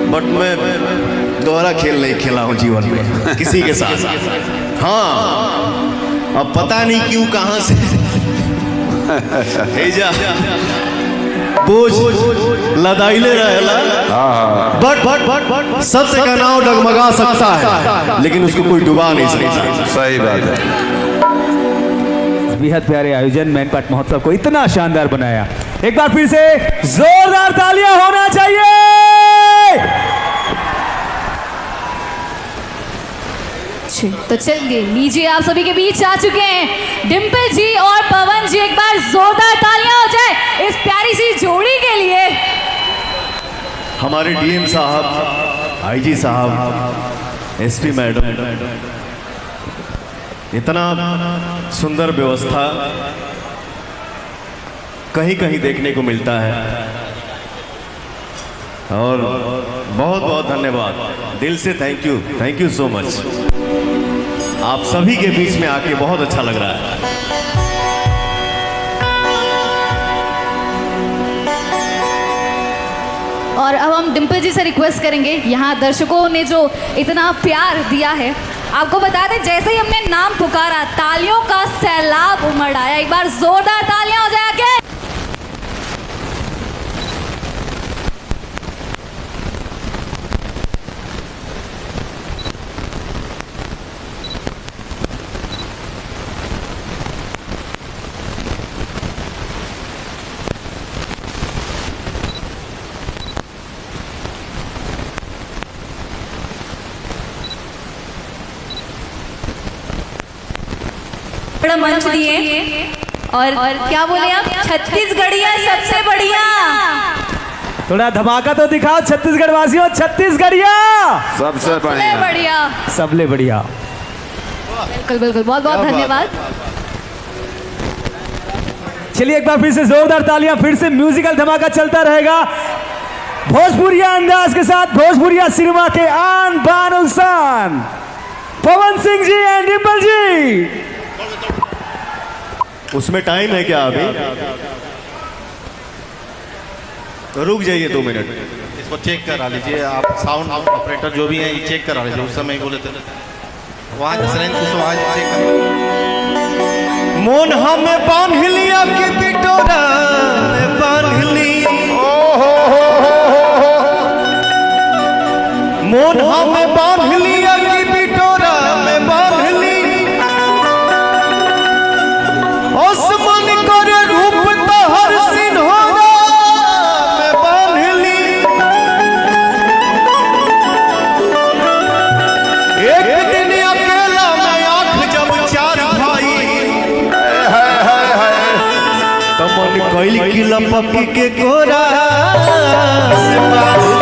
But मैं दोहरा खेल नहीं खेला हूँ जीवन में किसी के साथ। हाँ, अब पता नहीं क्यों कहाँ से जा बोझ लदाइले रहेला। बट सत्य का नाव डगमगा सकता है लेकिन उसको कोई डुबा नहीं सकता। सही बात है। बेहद प्यारे आयोजन मैनपाट महोत्सव को इतना शानदार बनाया। एक बार फिर से जोरदार तालियां होना चाहिए। तो चलिए लीजिए, आप सभी के बीच आ चुके हैं डिम्पल जी और पवन जी। एक बार जोरदार तालियां हो जाए इस प्यारी सी जोड़ी के लिए। हमारे डीएम साहब, आईजी साहब, एसपी मैडम, इतना सुंदर व्यवस्था कहीं कहीं देखने को मिलता है और बहुत बहुत धन्यवाद, दिल से थैंक यू सो मच। आप सभी के बीच में आके बहुत अच्छा लग रहा है। और अब हम डिम्पल जी से रिक्वेस्ट करेंगे, यहाँ दर्शकों ने जो इतना प्यार दिया है, आपको बता दें जैसे ही हमने नाम पुकारा तालियों का सैलाब उमड़ आया। एक बार जोरदार तालियां हो जाए आगे। बड़ा मंच दिए और क्या बोले आप, छत्तीसगढ़िया सबसे बढ़िया। थोड़ा धमाका तो दिखाओ छत्तीसगढ़ वासियों, छत्तीसगढ़िया सबसे बढ़िया, सबले बढ़िया। बिल्कुल बिल्कुल, बहुत बहुत धन्यवाद। चलिए एक बार फिर से जोरदार तालियां, फिर से म्यूजिकल धमाका चलता रहेगा भोजपुरिया अंदाज के साथ, भोजपुरिया सिनेमा के आन बान उसान पवन सिंह जी एंड डिम्पल जी। उसमें टाइम है क्या अभी? तो रुक जाइए 2 मिनट, इसको चेक करा लीजिए आप, साउंड ऑपरेटर जो भी है ये चेक करा लीजिए। उस समय बोले थे वहाँ चेक कर। मोन हमें बांध लिया कि पिटोरा बांध ली, मोन हमें बांध लिया कि पिटोरा में बांध ली, आसमान करे रूप तहर सिन्होरा में बांध ली। एक दिन अकेला मैं आंख जब 4 भाई, तमन कैल की लपक के कोरा से बांध